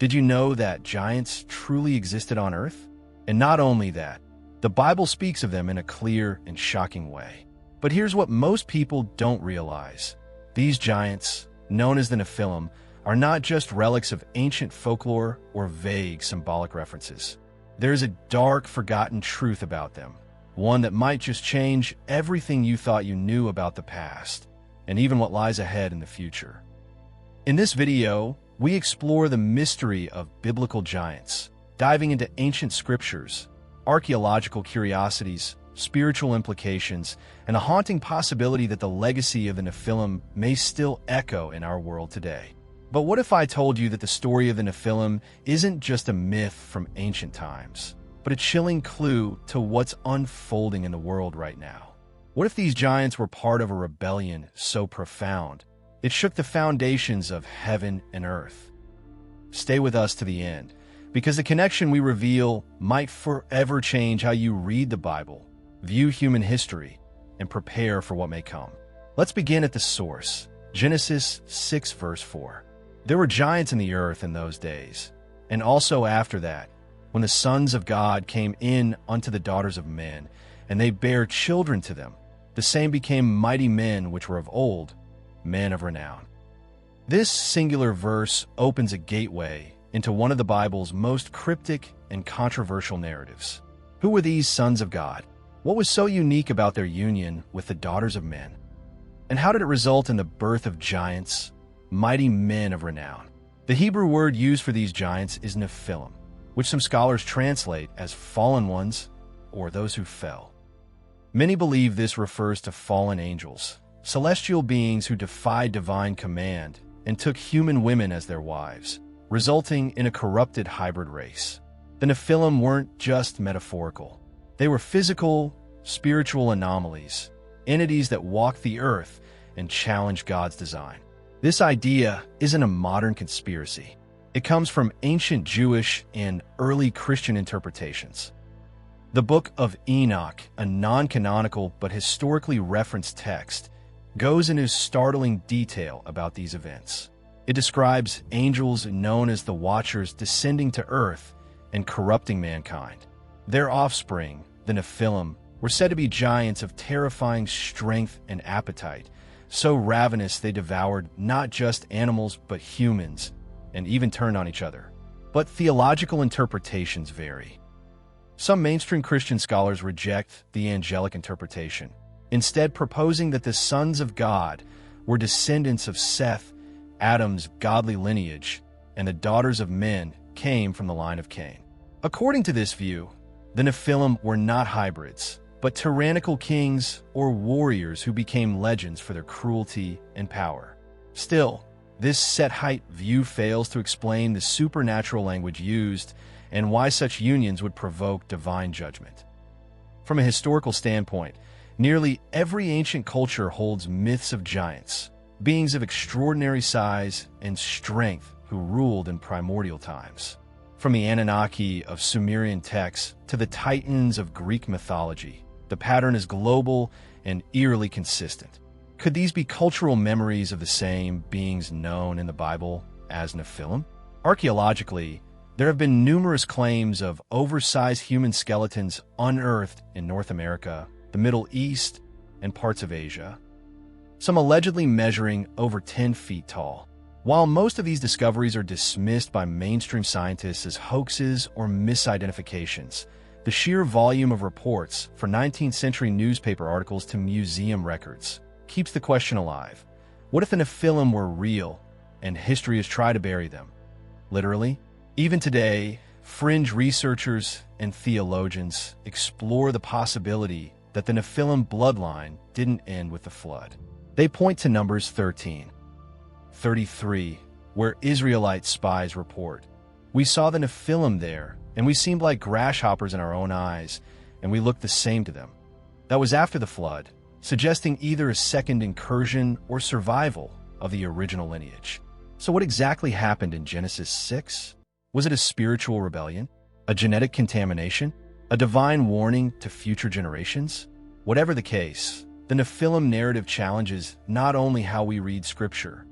Did you know that giants truly existed on Earth? And not only that, the Bible speaks of them in a clear and shocking way. But here's what most people don't realize. These giants, known as the Nephilim, are not just relics of ancient folklore or vague symbolic references. There's a dark, forgotten truth about them, one that might just change everything you thought you knew about the past, and even what lies ahead in the future. In this video, we explore the mystery of biblical giants, diving into ancient scriptures, archaeological curiosities, spiritual implications, and a haunting possibility that the legacy of the Nephilim may still echo in our world today. But what if I told you that the story of the Nephilim isn't just a myth from ancient times, but a chilling clue to what's unfolding in the world right now? What if these giants were part of a rebellion so profound it shook the foundations of heaven and earth? Stay with us to the end, because the connection we reveal might forever change how you read the Bible, view human history, and prepare for what may come. Let's begin at the source, Genesis 6 verse 4. There were giants in the earth in those days, and also after that, when the sons of God came in unto the daughters of men, and they bare children to them, the same became mighty men which were of old, men of renown. This singular verse opens a gateway into one of the Bible's most cryptic and controversial narratives. Who were these sons of God? What was so unique about their union with the daughters of men? And how did it result in the birth of giants, mighty men of renown? The Hebrew word used for these giants is Nephilim, which some scholars translate as fallen ones or those who fell. Many believe this refers to fallen angels, celestial beings who defied divine command and took human women as their wives, resulting in a corrupted hybrid race. The Nephilim weren't just metaphorical. They were physical, spiritual anomalies, entities that walked the earth and challenged God's design. This idea isn't a modern conspiracy. It comes from ancient Jewish and early Christian interpretations. The Book of Enoch, a non-canonical but historically referenced text, goes into startling detail about these events. It describes angels known as the Watchers descending to earth and corrupting mankind. Their offspring, the Nephilim, were said to be giants of terrifying strength and appetite, so ravenous they devoured not just animals but humans, and even turned on each other. But theological interpretations vary. Some mainstream Christian scholars reject the angelic interpretation, instead proposing that the sons of God were descendants of Seth, Adam's godly lineage, and the daughters of men came from the line of Cain. According to this view, the Nephilim were not hybrids, but tyrannical kings or warriors who became legends for their cruelty and power. Still, this set-height view fails to explain the supernatural language used and why such unions would provoke divine judgment. From a historical standpoint, nearly every ancient culture holds myths of giants, beings of extraordinary size and strength who ruled in primordial times. From the Anunnaki of Sumerian texts to the Titans of Greek mythology, the pattern is global and eerily consistent. Could these be cultural memories of the same beings known in the Bible as Nephilim? Archaeologically, there have been numerous claims of oversized human skeletons unearthed in North America, the Middle East, and parts of Asia, some allegedly measuring over 10 feet tall. While most of these discoveries are dismissed by mainstream scientists as hoaxes or misidentifications, the sheer volume of reports, from 19th century newspaper articles to museum records, keeps the question alive. What if the Nephilim were real and history has tried to bury them? Literally? Even today, fringe researchers and theologians explore the possibility that the Nephilim bloodline didn't end with the flood. They point to Numbers 13, 33, where Israelite spies report, "We saw the Nephilim there, and we seemed like grasshoppers in our own eyes, and we looked the same to them." That was after the flood, suggesting either a second incursion or survival of the original lineage. So what exactly happened in Genesis 6? Was it a spiritual rebellion? A genetic contamination? A divine warning to future generations? Whatever the case, the Nephilim narrative challenges not only how we read Scripture,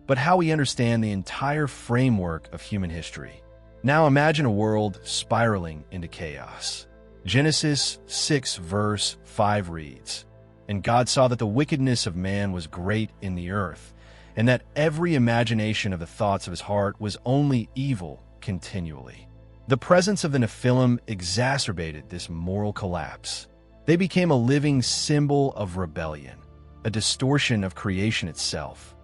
but how we understand the entire framework of human history. Now imagine a world spiraling into chaos. Genesis 6 verse 5 reads, "And God saw that the wickedness of man was great in the earth, and that every imagination of the thoughts of his heart was only evil continually." The presence of the Nephilim exacerbated this moral collapse. They became a living symbol of rebellion, a distortion of creation itself.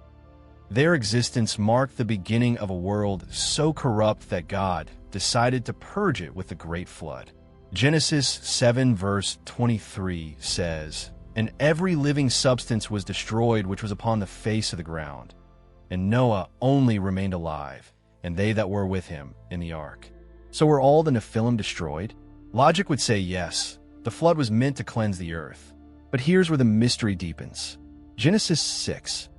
Their existence marked the beginning of a world so corrupt that God decided to purge it with the great flood. Genesis 7 verse 23 says, "And every living substance was destroyed which was upon the face of the ground. And Noah only remained alive, and they that were with him in the ark." So were all the Nephilim destroyed? Logic would say yes, the flood was meant to cleanse the earth. But here's where the mystery deepens. Genesis 6.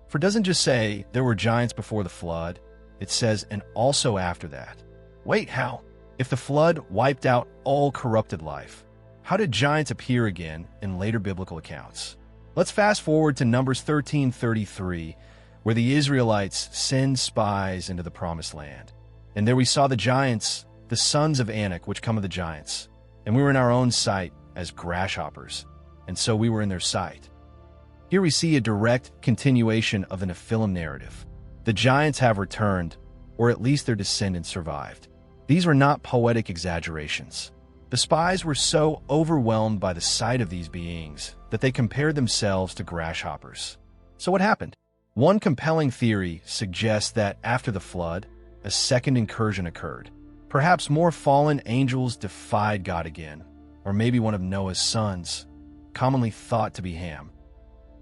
For it doesn't just say there were giants before the flood, it says, and also after that. Wait, how? If the flood wiped out all corrupted life, how did giants appear again in later biblical accounts? Let's fast forward to Numbers 13:33, where the Israelites send spies into the promised land. And there we saw the giants, the sons of Anak, which come of the giants. And we were in our own sight as grasshoppers, and so we were in their sight. Here we see a direct continuation of the Nephilim narrative. The giants have returned, or at least their descendants survived. These were not poetic exaggerations. The spies were so overwhelmed by the sight of these beings that they compared themselves to grasshoppers. So what happened? One compelling theory suggests that after the flood, a second incursion occurred. Perhaps more fallen angels defied God again, or maybe one of Noah's sons, commonly thought to be Ham,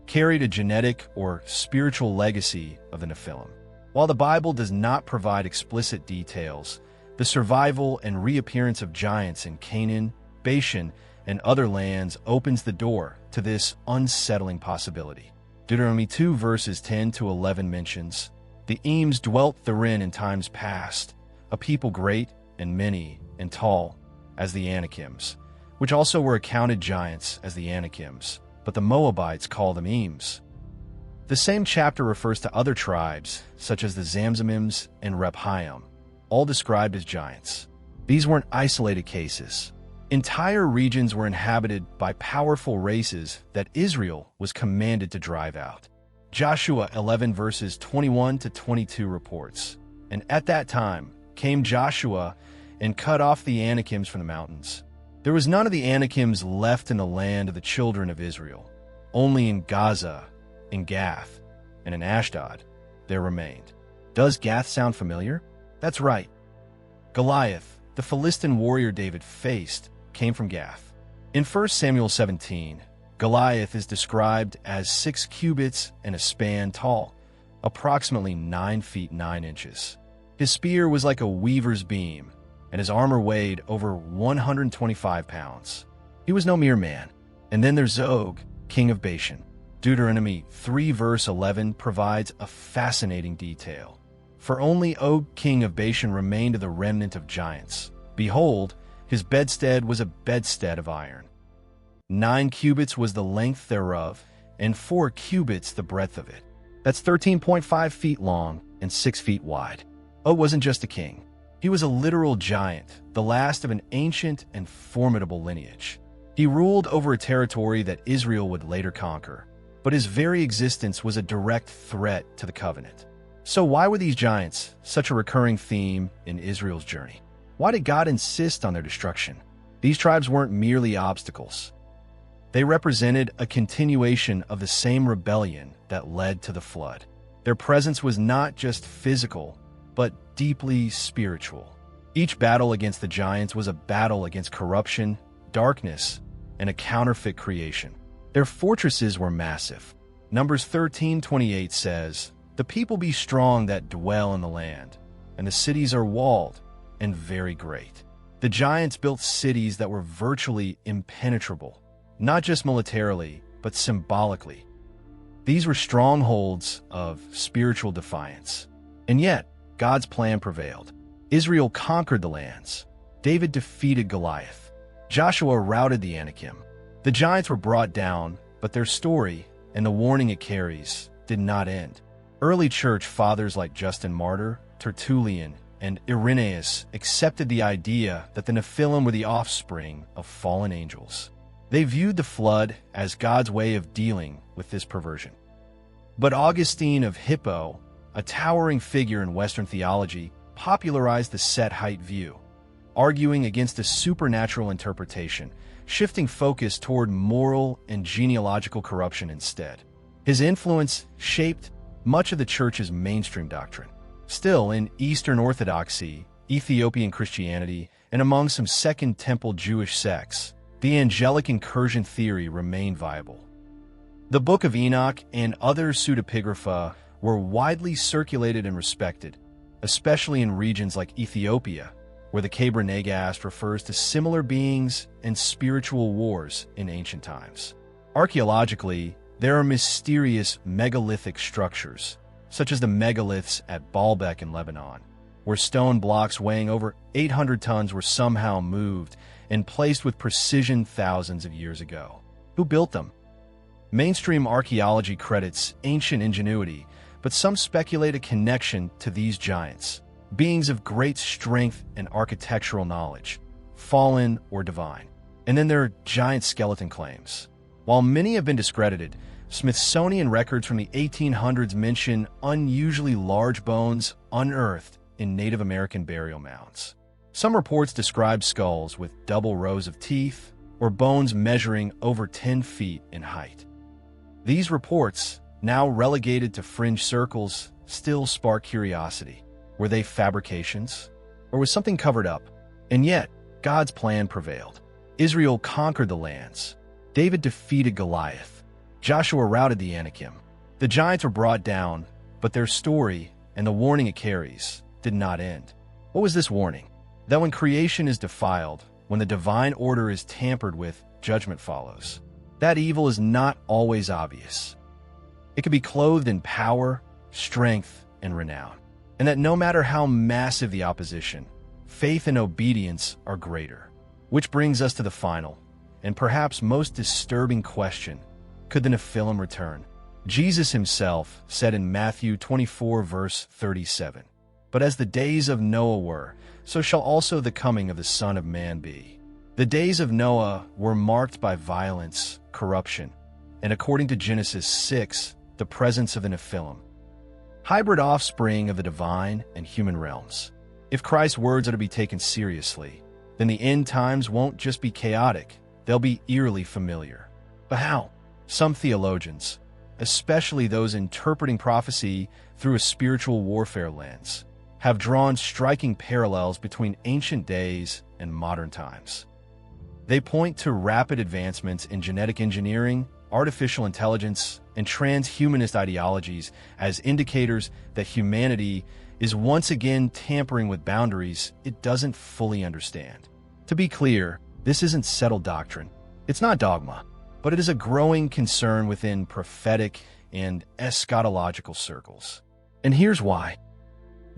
carried a genetic or spiritual legacy of the Nephilim. While the Bible does not provide explicit details, the survival and reappearance of giants in Canaan, Bashan, and other lands opens the door to this unsettling possibility. Deuteronomy 2 verses 10 to 11 mentions, "The Eames dwelt therein in times past, a people great and many and tall as the Anakims, which also were accounted giants as the Anakims, but the Moabites call them Eames." The same chapter refers to other tribes, such as the Zamzamims and Rephaim, all described as giants. These weren't isolated cases. Entire regions were inhabited by powerful races that Israel was commanded to drive out. Joshua 11 verses 21 to 22 reports, "And at that time came Joshua and cut off the Anakims from the mountains. There was none of the Anakims left in the land of the children of Israel. Only in Gaza, in Gath, and in Ashdod there remained." Does Gath sound familiar? That's right. Goliath, the Philistine warrior David faced, came from Gath. In 1 Samuel 17, Goliath is described as 6 cubits and a span tall, approximately 9 feet 9 inches. His spear was like a weaver's beam, and his armor weighed over 125 pounds. He was no mere man. And then there's Og, king of Bashan. Deuteronomy 3 verse 11 provides a fascinating detail. "For only Og, king of Bashan, remained of the remnant of giants. Behold, his bedstead was a bedstead of iron. 9 cubits was the length thereof, and 4 cubits the breadth of it." That's 13.5 feet long and 6 feet wide. Og wasn't just a king. He was a literal giant, the last of an ancient and formidable lineage. He ruled over a territory that Israel would later conquer, but his very existence was a direct threat to the covenant. So why were these giants such a recurring theme in Israel's journey? Why did God insist on their destruction? These tribes weren't merely obstacles. They represented a continuation of the same rebellion that led to the flood. Their presence was not just physical, but deeply spiritual. Each battle against the giants was a battle against corruption, darkness, and a counterfeit creation. Their fortresses were massive. Numbers 13:28 says, "The people be strong that dwell in the land, and the cities are walled and very great." The giants built cities that were virtually impenetrable, not just militarily, but symbolically. These were strongholds of spiritual defiance. And yet, God's plan prevailed. Israel conquered the lands. David defeated Goliath. Joshua routed the Anakim. The giants were brought down, but their story, and the warning it carries, did not end. Early church fathers like Justin Martyr, Tertullian, and Irenaeus accepted the idea that the Nephilim were the offspring of fallen angels. They viewed the flood as God's way of dealing with this perversion. But Augustine of Hippo, a towering figure in Western theology, popularized the set height view, arguing against a supernatural interpretation, shifting focus toward moral and genealogical corruption instead. His influence shaped much of the church's mainstream doctrine. Still, in Eastern Orthodoxy, Ethiopian Christianity, and among some Second Temple Jewish sects, the angelic incursion theory remained viable. The Book of Enoch and other pseudepigrapha were widely circulated and respected, especially in regions like Ethiopia, where the Kebra Nagast refers to similar beings and spiritual wars in ancient times. Archaeologically, there are mysterious megalithic structures, such as the megaliths at Baalbek in Lebanon, where stone blocks weighing over 800 tons were somehow moved and placed with precision thousands of years ago. Who built them? Mainstream archaeology credits ancient ingenuity, but some speculate a connection to these giants, beings of great strength and architectural knowledge, fallen or divine. And then there are giant skeleton claims. While many have been discredited, Smithsonian records from the 1800s mention unusually large bones unearthed in Native American burial mounds. Some reports describe skulls with double rows of teeth or bones measuring over 10 feet in height. These reports, now relegated to fringe circles, still spark curiosity. Were they fabrications? Or was something covered up? And yet, God's plan prevailed. Israel conquered the lands. David defeated Goliath. Joshua routed the Anakim. The giants were brought down, but their story and the warning it carries did not end. What was this warning? That when creation is defiled, when the divine order is tampered with, judgment follows. That evil is not always obvious. It can be clothed in power, strength, and renown. And that no matter how massive the opposition, faith and obedience are greater. Which brings us to the final, and perhaps most disturbing question: could the Nephilim return? Jesus himself said in Matthew 24, verse 37, "But as the days of Noah were, so shall also the coming of the Son of Man be." The days of Noah were marked by violence, corruption, and according to Genesis 6, the presence of the Nephilim, hybrid offspring of the divine and human realms. If Christ's words are to be taken seriously, then the end times won't just be chaotic, they'll be eerily familiar. But how? Some theologians, especially those interpreting prophecy through a spiritual warfare lens, have drawn striking parallels between ancient days and modern times. They point to rapid advancements in genetic engineering, artificial intelligence, and transhumanist ideologies as indicators that humanity is once again tampering with boundaries it doesn't fully understand. To be clear, this isn't settled doctrine. It's not dogma, but it is a growing concern within prophetic and eschatological circles. And here's why.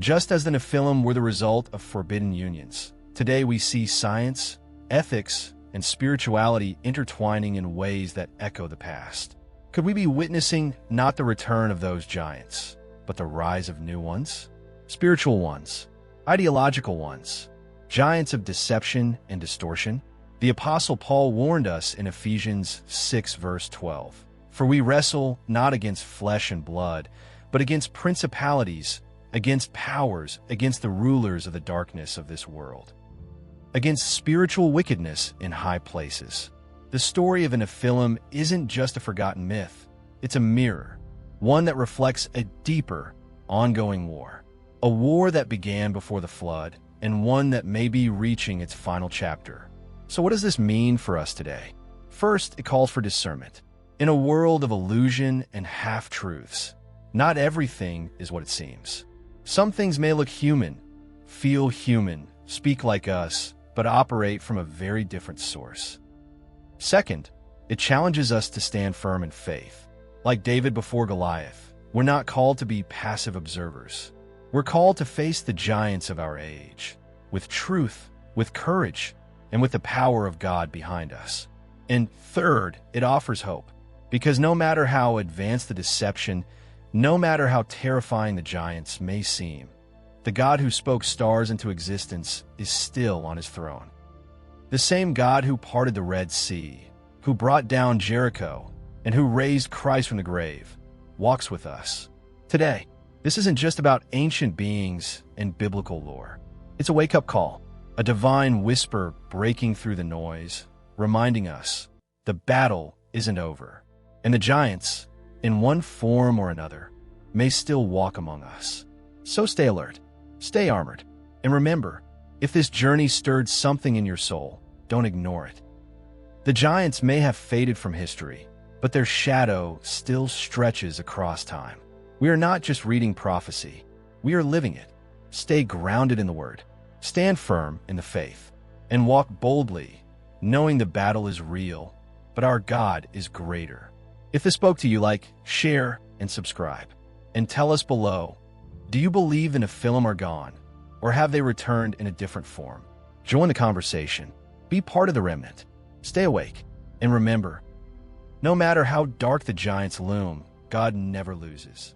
Just as the Nephilim were the result of forbidden unions, today we see science, ethics, and spirituality intertwining in ways that echo the past. Could we be witnessing not the return of those giants, but the rise of new ones? Spiritual ones, ideological ones, giants of deception and distortion? The Apostle Paul warned us in Ephesians 6, verse 12, "For we wrestle not against flesh and blood, but against principalities, against powers, against the rulers of the darkness of this world, against spiritual wickedness in high places." The story of a Nephilim isn't just a forgotten myth. It's a mirror, one that reflects a deeper, ongoing war. A war that began before the flood, and one that may be reaching its final chapter. So what does this mean for us today? First, it calls for discernment. In a world of illusion and half-truths, not everything is what it seems. Some things may look human, feel human, speak like us, but operate from a very different source. Second, it challenges us to stand firm in faith. Like David before Goliath, we're not called to be passive observers. We're called to face the giants of our age, with truth, with courage, and with the power of God behind us. And third, it offers hope, because no matter how advanced the deception, No matter how terrifying the giants may seem, the God who spoke stars into existence is still on his throne. The same God who parted the Red Sea, who brought down Jericho, and who raised Christ from the grave, walks with us today. This isn't just about ancient beings and biblical lore. It's a wake-up call, a divine whisper breaking through the noise, reminding us the battle isn't over, and the giants, in one form or another, may still walk among us. So stay alert, stay armored, and remember, if this journey stirred something in your soul, don't ignore it. The giants may have faded from history, but their shadow still stretches across time. We are not just reading prophecy, we are living it. Stay grounded in the Word, stand firm in the faith, and walk boldly, knowing the battle is real, but our God is greater. If this spoke to you, like, share, and subscribe. And tell us below, do you believe the Nephilim are gone, or have they returned in a different form? Join the conversation, be part of the remnant, stay awake, and remember, no matter how dark the giants loom, God never loses.